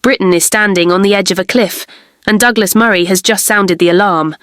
Britain is standing on the edge of a cliff, and Douglas Murray has just sounded the alarm.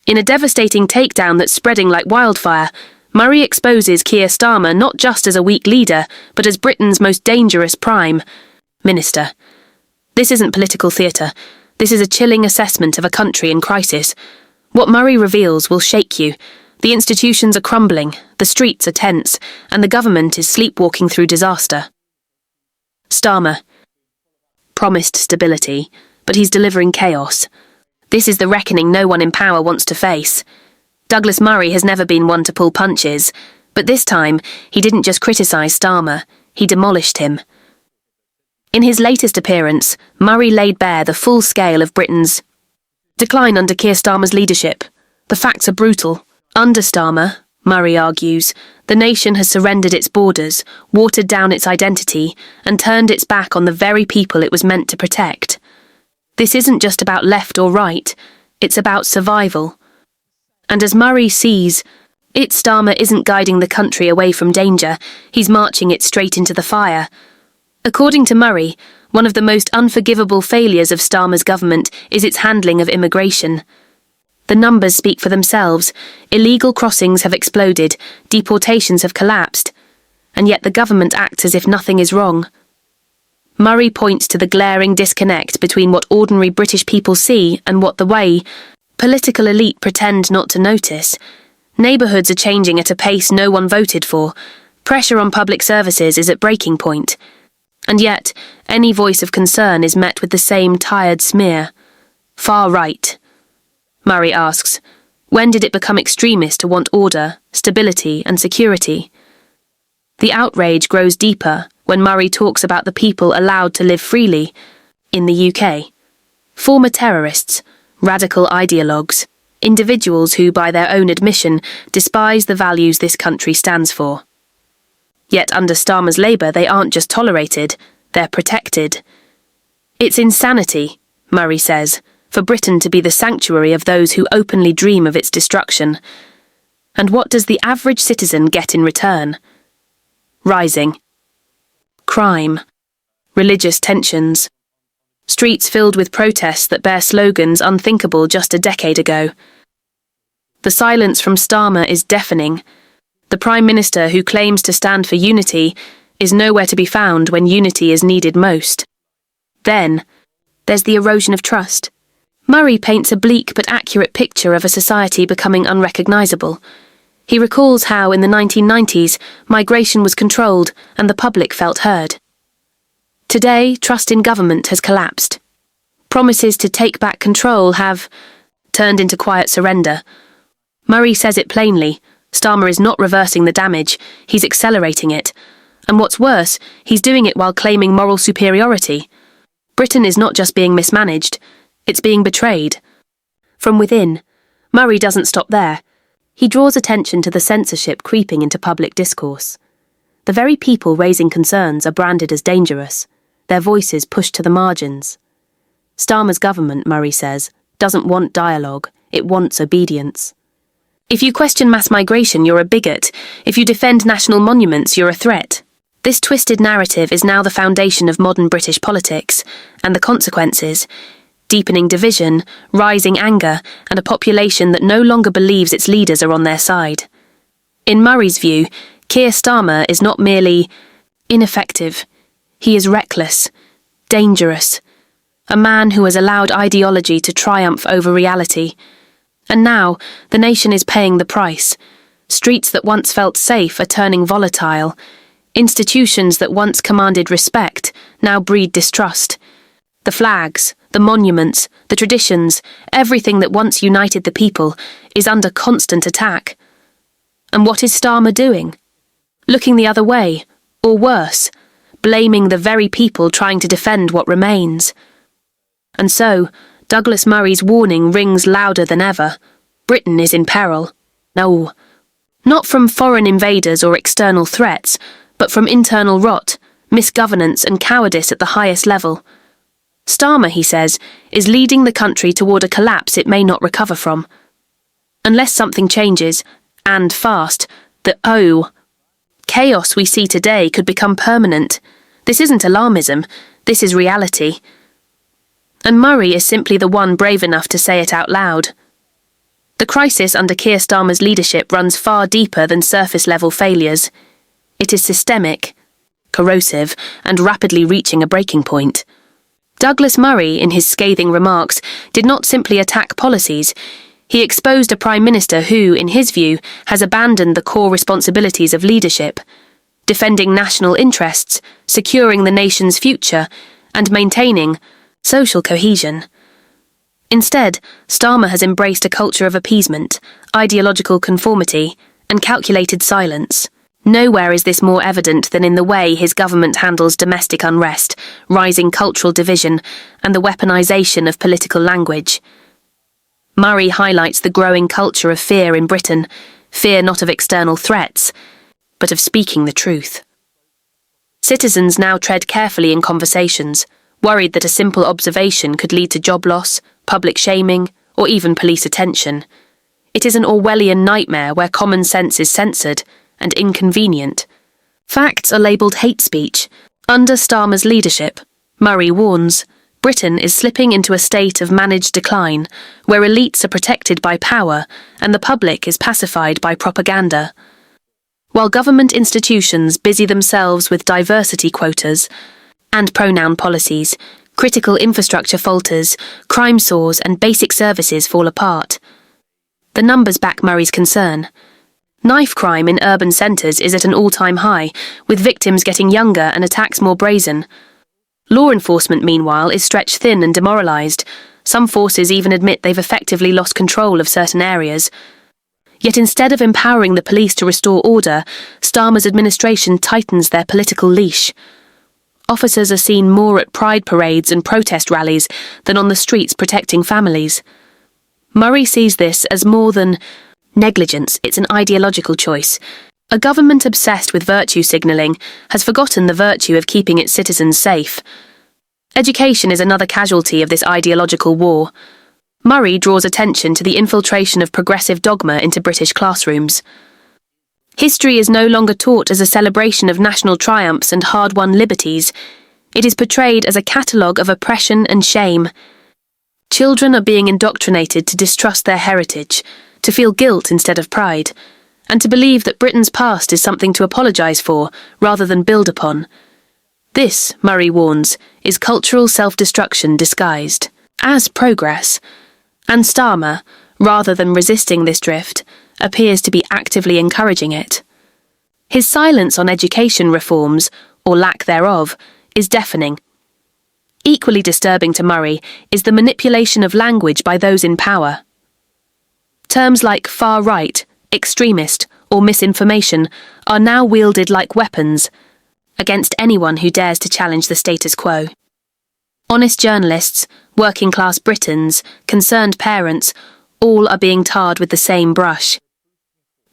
In a devastating takedown that's spreading like wildfire, Murray exposes Keir Starmer not just as a weak leader, but as Britain's most dangerous Prime Minister. This isn't political theatre. This is a chilling assessment of a country in crisis. What Murray reveals will shake you. The institutions are crumbling, the streets are tense, and the government is sleepwalking through disaster. Starmer promised stability, but he's delivering chaos. This is the reckoning no one in power wants to face. Douglas Murray has never been one to pull punches, but this time he didn't just criticise Starmer, he demolished him. In his latest appearance, Murray laid bare the full scale of Britain's decline under Keir Starmer's leadership. The facts are brutal. Under Starmer, Murray argues, the nation has surrendered its borders, watered down its identity, and turned its back on the very people it was meant to protect. This isn't just about left or right, it's about survival. And as Murray sees it, Starmer isn't guiding the country away from danger, he's marching it straight into the fire. According to Murray, one of the most unforgivable failures of Starmer's government is its handling of immigration. The numbers speak for themselves. Illegal crossings have exploded, deportations have collapsed, and yet the government acts as if nothing is wrong. Murray points to the glaring disconnect between what ordinary British people see and what the way political elite pretend not to notice. Neighbourhoods are changing at a pace no one voted for. Pressure on public services is at breaking point. And yet, any voice of concern is met with the same tired smear. Far right. Murray asks, when did it become extremist to want order, stability, and security? The outrage grows deeper when Murray talks about the people allowed to live freely in the UK. Former terrorists, radical ideologues, individuals who, by their own admission, despise the values this country stands for. Yet under Starmer's Labour, they aren't just tolerated, they're protected. It's insanity, Murray says, for Britain to be the sanctuary of those who openly dream of its destruction. And what does the average citizen get in return? Rising crime, religious tensions, streets filled with protests that bear slogans unthinkable just a decade ago. The silence from Starmer is deafening. The Prime Minister who claims to stand for unity is nowhere to be found when unity is needed most. Then, there's the erosion of trust. Murray paints a bleak but accurate picture of a society becoming unrecognisable. He recalls how, in the 1990s, migration was controlled and the public felt heard. Today, trust in government has collapsed. Promises to take back control have turned into quiet surrender. Murray says it plainly. Starmer is not reversing the damage, he's accelerating it. And what's worse, he's doing it while claiming moral superiority. Britain is not just being mismanaged, it's being betrayed. From within, Murray doesn't stop there. He draws attention to the censorship creeping into public discourse. The very people raising concerns are branded as dangerous, their voices pushed to the margins. Starmer's government, Murray says, doesn't want dialogue, it wants obedience. If you question mass migration, you're a bigot. If you defend national monuments, you're a threat. This twisted narrative is now the foundation of modern British politics, and the consequences: deepening division, rising anger, and a population that no longer believes its leaders are on their side. In Murray's view, Keir Starmer is not merely ineffective, he is reckless, dangerous, a man who has allowed ideology to triumph over reality. And now, the nation is paying the price. Streets that once felt safe are turning volatile. Institutions that once commanded respect now breed distrust. The flags, the monuments, the traditions, everything that once united the people is under constant attack. And what is Starmer doing? Looking the other way, or worse, blaming the very people trying to defend what remains. And so, Douglas Murray's warning rings louder than ever. Britain is in peril. No, not from foreign invaders or external threats, but from internal rot, misgovernance and cowardice at the highest level. Starmer, he says, is leading the country toward a collapse it may not recover from. Unless something changes, and fast, the chaos we see today could become permanent. This isn't alarmism, This is reality. And Murray is simply the one brave enough to say it out loud. The crisis under Keir Starmer's leadership runs far deeper than surface-level failures. It is systemic, corrosive, and rapidly reaching a breaking point. Douglas Murray, in his scathing remarks, did not simply attack policies. He exposed a Prime Minister who, in his view, has abandoned the core responsibilities of leadership, defending national interests, securing the nation's future, and maintaining social cohesion. Instead, Starmer has embraced a culture of appeasement, ideological conformity, and calculated silence. Nowhere is this more evident than in the way his government handles domestic unrest, rising cultural division, and the weaponisation of political language. Murray highlights the growing culture of fear in Britain, fear not of external threats, but of speaking the truth. Citizens now tread carefully in conversations, worried that a simple observation could lead to job loss, public shaming, or even police attention. It is an Orwellian nightmare where common sense is censored and inconvenient. Facts are labelled hate speech. Under Starmer's leadership, Murray warns, Britain is slipping into a state of managed decline, where elites are protected by power and the public is pacified by propaganda. While government institutions busy themselves with diversity quotas and pronoun policies, critical infrastructure falters, crime soars, and basic services fall apart. The numbers back Murray's concern. Knife crime in urban centres is at an all-time high, with victims getting younger and attacks more brazen. Law enforcement, meanwhile, is stretched thin and demoralised. Some forces even admit they've effectively lost control of certain areas. Yet instead of empowering the police to restore order, Starmer's administration tightens their political leash. Officers are seen more at pride parades and protest rallies than on the streets protecting families. Murray sees this as more than negligence, it's an ideological choice. A government obsessed with virtue signalling has forgotten the virtue of keeping its citizens safe. Education is another casualty of this ideological war. Murray draws attention to the infiltration of progressive dogma into British classrooms. History is no longer taught as a celebration of national triumphs and hard-won liberties. It is portrayed as a catalogue of oppression and shame. Children are being indoctrinated to distrust their heritage, to feel guilt instead of pride, and to believe that Britain's past is something to apologise for rather than build upon. This, Murray warns, is cultural self-destruction disguised as progress, and Starmer, rather than resisting this drift, appears to be actively encouraging it. His silence on education reforms, or lack thereof, is deafening. Equally disturbing to Murray is the manipulation of language by those in power. Terms like far-right, extremist, or misinformation are now wielded like weapons against anyone who dares to challenge the status quo. Honest journalists, working-class Britons, concerned parents, all are being tarred with the same brush.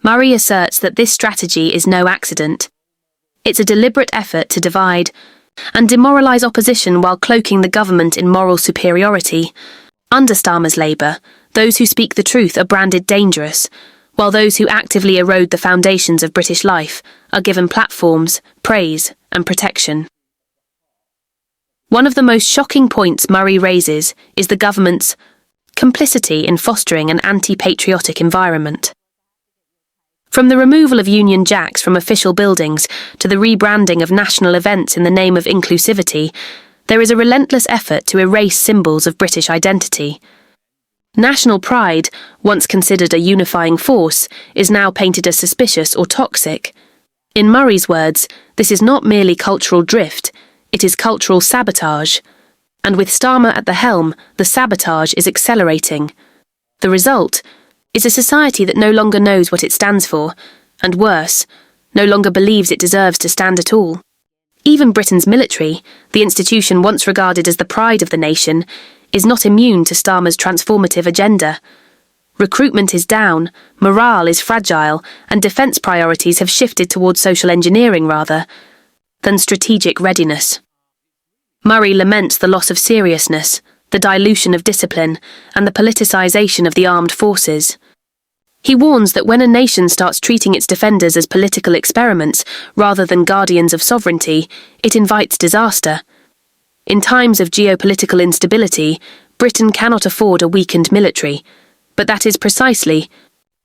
Murray asserts that this strategy is no accident. It's a deliberate effort to divide and demoralise opposition while cloaking the government in moral superiority. Under Starmer's Labour, those who speak the truth are branded dangerous, while those who actively erode the foundations of British life are given platforms, praise, and protection. One of the most shocking points Murray raises is the government's complicity in fostering an anti-patriotic environment. From the removal of Union Jacks from official buildings to the rebranding of national events in the name of inclusivity, there is a relentless effort to erase symbols of British identity. National pride, once considered a unifying force, is now painted as suspicious or toxic. In Murray's words, this is not merely cultural drift, it is cultural sabotage. And with Starmer at the helm, the sabotage is accelerating. The result is a society that no longer knows what it stands for, and worse, no longer believes it deserves to stand at all. Even Britain's military, the institution once regarded as the pride of the nation, is not immune to Starmer's transformative agenda. Recruitment is down, morale is fragile, and defence priorities have shifted towards social engineering rather than strategic readiness. Murray laments the loss of seriousness, the dilution of discipline, and the politicisation of the armed forces. He warns that when a nation starts treating its defenders as political experiments rather than guardians of sovereignty, it invites disaster. In times of geopolitical instability, Britain cannot afford a weakened military, but that is precisely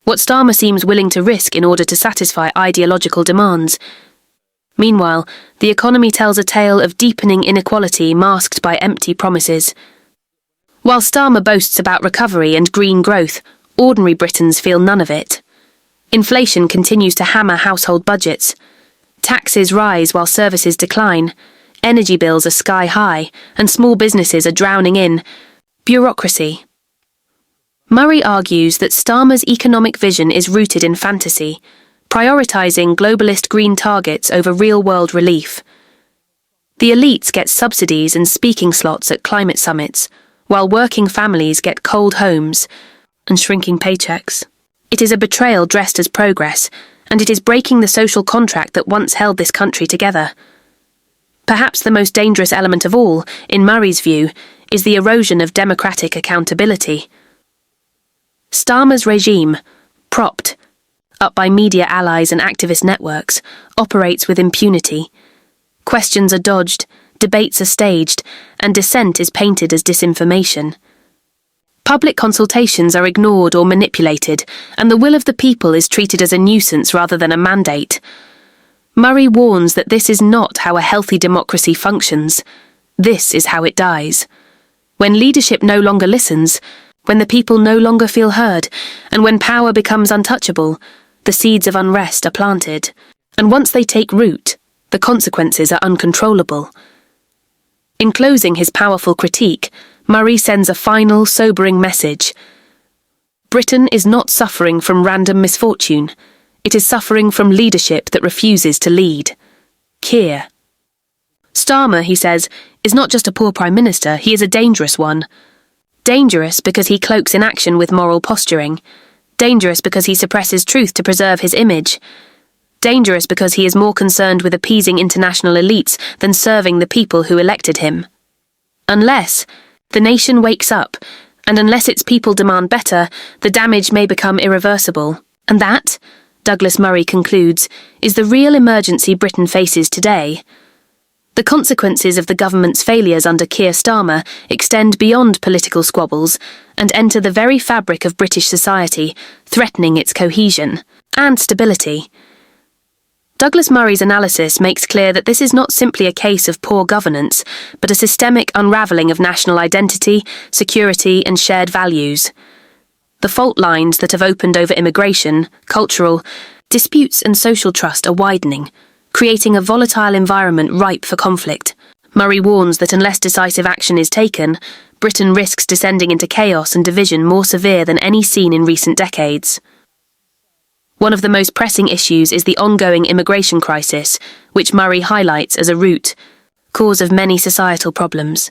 what Starmer seems willing to risk in order to satisfy ideological demands. Meanwhile, the economy tells a tale of deepening inequality masked by empty promises. While Starmer boasts about recovery and green growth, ordinary Britons feel none of it. Inflation continues to hammer household budgets. Taxes rise while services decline. Energy bills are sky high, and small businesses are drowning in bureaucracy. Murray argues that Starmer's economic vision is rooted in fantasy, prioritising globalist green targets over real-world relief. The elites get subsidies and speaking slots at climate summits, while working families get cold homes and shrinking paychecks. It is a betrayal dressed as progress, and it is breaking the social contract that once held this country together. Perhaps the most dangerous element of all, in Murray's view, is the erosion of democratic accountability. Starmer's regime, propped up by media allies and activist networks, operates with impunity. Questions are dodged, debates are staged, and dissent is painted as disinformation. Public consultations are ignored or manipulated, and the will of the people is treated as a nuisance rather than a mandate. Murray warns that this is not how a healthy democracy functions. This is how it dies. When leadership no longer listens, when the people no longer feel heard, and when power becomes untouchable, the seeds of unrest are planted. And once they take root, the consequences are uncontrollable. In closing his powerful critique, Murray sends a final, sobering message. Britain is not suffering from random misfortune. It is suffering from leadership that refuses to lead. Keir Starmer, he says, is not just a poor Prime Minister, he is a dangerous one. Dangerous because he cloaks inaction with moral posturing. Dangerous because he suppresses truth to preserve his image. Dangerous because he is more concerned with appeasing international elites than serving the people who elected him. Unless the nation wakes up, and unless its people demand better, the damage may become irreversible. And that, Douglas Murray concludes, is the real emergency Britain faces today. The consequences of the government's failures under Keir Starmer extend beyond political squabbles and enter the very fabric of British society, threatening its cohesion and stability. Douglas Murray's analysis makes clear that this is not simply a case of poor governance, but a systemic unravelling of national identity, security, and shared values. The fault lines that have opened over immigration, cultural disputes, and social trust are widening, creating a volatile environment ripe for conflict. Murray warns that unless decisive action is taken, Britain risks descending into chaos and division more severe than any seen in recent decades. One of the most pressing issues is the ongoing immigration crisis, which Murray highlights as a root cause of many societal problems.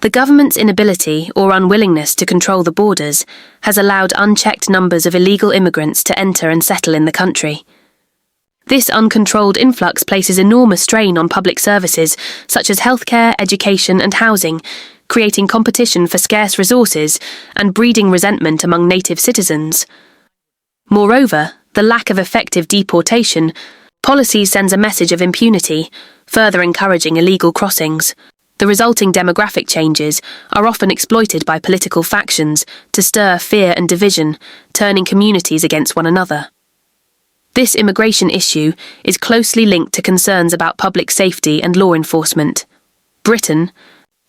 The government's inability or unwillingness to control the borders has allowed unchecked numbers of illegal immigrants to enter and settle in the country. This uncontrolled influx places enormous strain on public services such as healthcare, education, and housing, creating competition for scarce resources and breeding resentment among native citizens. Moreover, the lack of effective deportation policy sends a message of impunity, further encouraging illegal crossings. The resulting demographic changes are often exploited by political factions to stir fear and division, turning communities against one another. This immigration issue is closely linked to concerns about public safety and law enforcement. Britain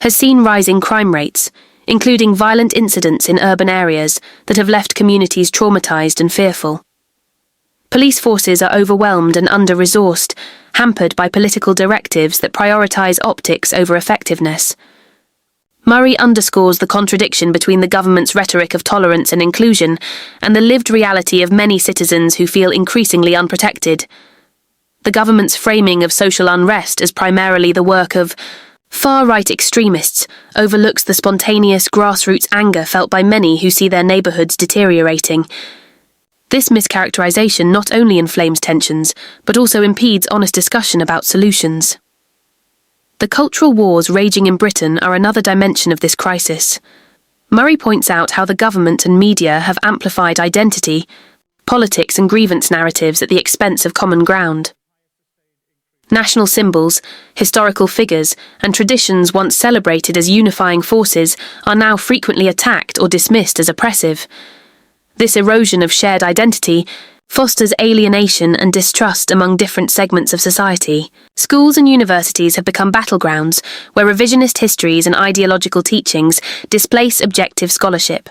has seen rising crime rates, including violent incidents in urban areas that have left communities traumatized and fearful. Police forces are overwhelmed and under-resourced, hampered by political directives that prioritize optics over effectiveness. Murray underscores the contradiction between the government's rhetoric of tolerance and inclusion and the lived reality of many citizens who feel increasingly unprotected. The government's framing of social unrest as primarily the work of far-right extremists overlooks the spontaneous grassroots anger felt by many who see their neighbourhoods deteriorating. This mischaracterization not only inflames tensions, but also impedes honest discussion about solutions. The cultural wars raging in Britain are another dimension of this crisis. Murray points out how the government and media have amplified identity, politics and grievance narratives at the expense of common ground. National symbols, historical figures, and traditions once celebrated as unifying forces are now frequently attacked or dismissed as oppressive. This erosion of shared identity fosters alienation and distrust among different segments of society. Schools and universities have become battlegrounds where revisionist histories and ideological teachings displace objective scholarship.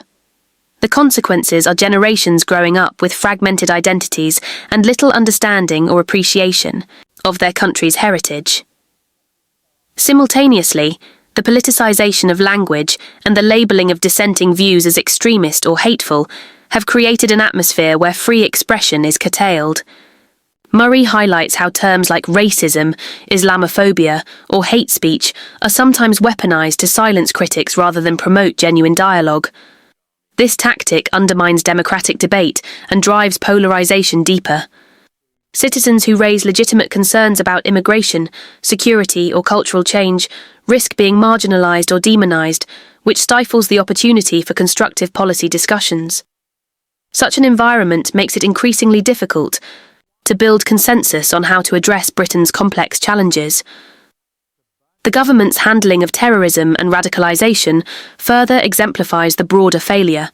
The consequences are generations growing up with fragmented identities and little understanding or appreciation of their country's heritage. Simultaneously, the politicization of language and the labeling of dissenting views as extremist or hateful have created an atmosphere where free expression is curtailed. Murray highlights how terms like racism, Islamophobia, or hate speech are sometimes weaponized to silence critics rather than promote genuine dialogue. This tactic undermines democratic debate and drives polarization deeper. Citizens who raise legitimate concerns about immigration, security, or cultural change risk being marginalized or demonized, which stifles the opportunity for constructive policy discussions. Such an environment makes it increasingly difficult to build consensus on how to address Britain's complex challenges. The government's handling of terrorism and radicalization further exemplifies the broader failure.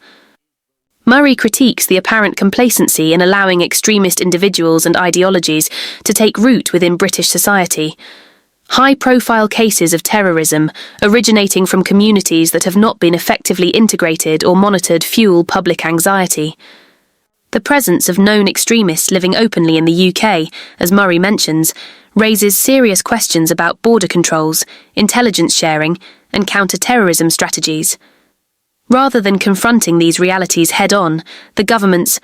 Murray critiques the apparent complacency in allowing extremist individuals and ideologies to take root within British society. High-profile cases of terrorism originating from communities that have not been effectively integrated or monitored fuel public anxiety. The presence of known extremists living openly in the UK, as Murray mentions, raises serious questions about border controls, intelligence sharing, and counter-terrorism strategies. Rather than confronting these realities head-on, the government's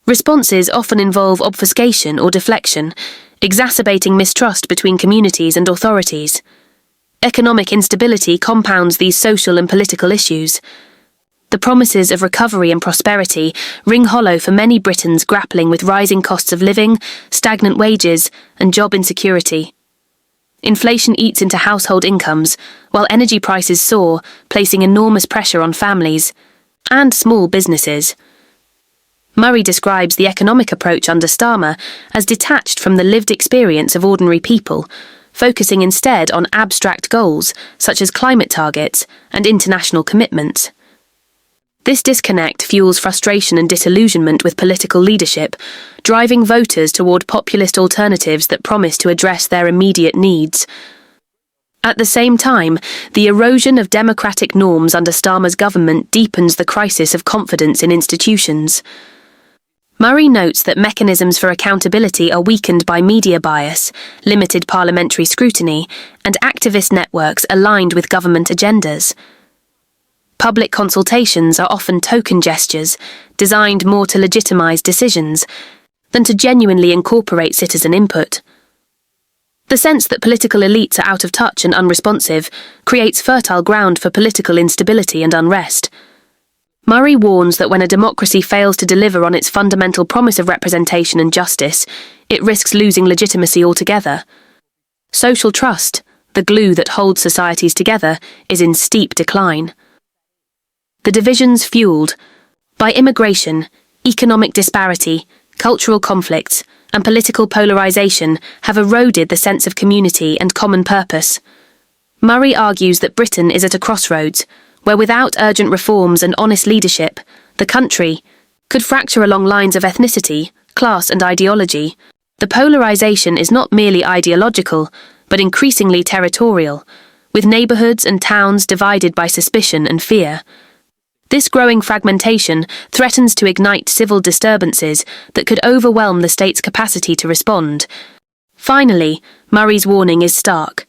responses often involve obfuscation or deflection, exacerbating mistrust between communities and authorities. Economic instability compounds these social and political issues. The promises of recovery and prosperity ring hollow for many Britons grappling with rising costs of living, stagnant wages, and job insecurity. Inflation eats into household incomes, while energy prices soar, placing enormous pressure on families and small businesses. Murray describes the economic approach under Starmer as detached from the lived experience of ordinary people, focusing instead on abstract goals such as climate targets and international commitments. This disconnect fuels frustration and disillusionment with political leadership, driving voters toward populist alternatives that promise to address their immediate needs. At the same time, the erosion of democratic norms under Starmer's government deepens the crisis of confidence in institutions. Murray notes that mechanisms for accountability are weakened by media bias, limited parliamentary scrutiny, and activist networks aligned with government agendas. Public consultations are often token gestures, designed more to legitimize decisions than to genuinely incorporate citizen input. The sense that political elites are out of touch and unresponsive creates fertile ground for political instability and unrest. Murray warns that when a democracy fails to deliver on its fundamental promise of representation and justice, it risks losing legitimacy altogether. Social trust, the glue that holds societies together, is in steep decline. The divisions fueled by immigration, economic disparity, cultural conflicts, and political polarization have eroded the sense of community and common purpose. Murray argues that Britain is at a crossroads, where without urgent reforms and honest leadership, the country could fracture along lines of ethnicity, class, and ideology. The polarization is not merely ideological, but increasingly territorial, with neighbourhoods and towns divided by suspicion and fear. This growing fragmentation threatens to ignite civil disturbances that could overwhelm the state's capacity to respond. Finally, Murray's warning is stark.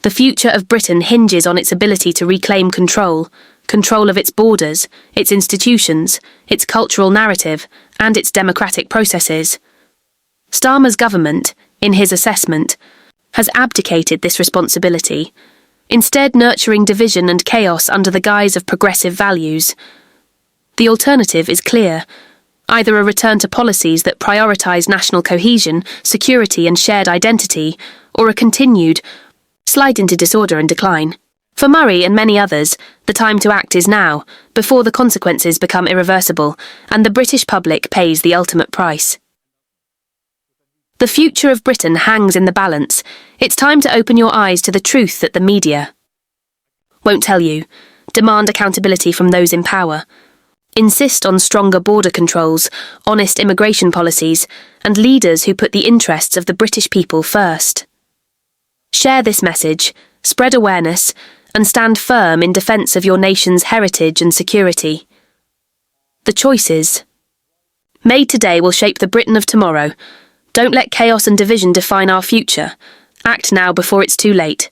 The future of Britain hinges on its ability to reclaim control of its borders, its institutions, its cultural narrative, and its democratic processes. Starmer's government, in his assessment, has abdicated this responsibility, instead nurturing division and chaos under the guise of progressive values. The alternative is clear: either a return to policies that prioritise national cohesion, security and shared identity, or a continued slide into disorder and decline. For Murray and many others, the time to act is now, before the consequences become irreversible, and the British public pays the ultimate price. The future of Britain hangs in the balance. It's time to open your eyes to the truth that the media won't tell you. Demand accountability from those in power. Insist on stronger border controls, honest immigration policies, and leaders who put the interests of the British people first. Share this message, spread awareness, and stand firm in defence of your nation's heritage and security. The choices made today will shape the Britain of tomorrow. Don't let chaos and division define our future. Act now before it's too late.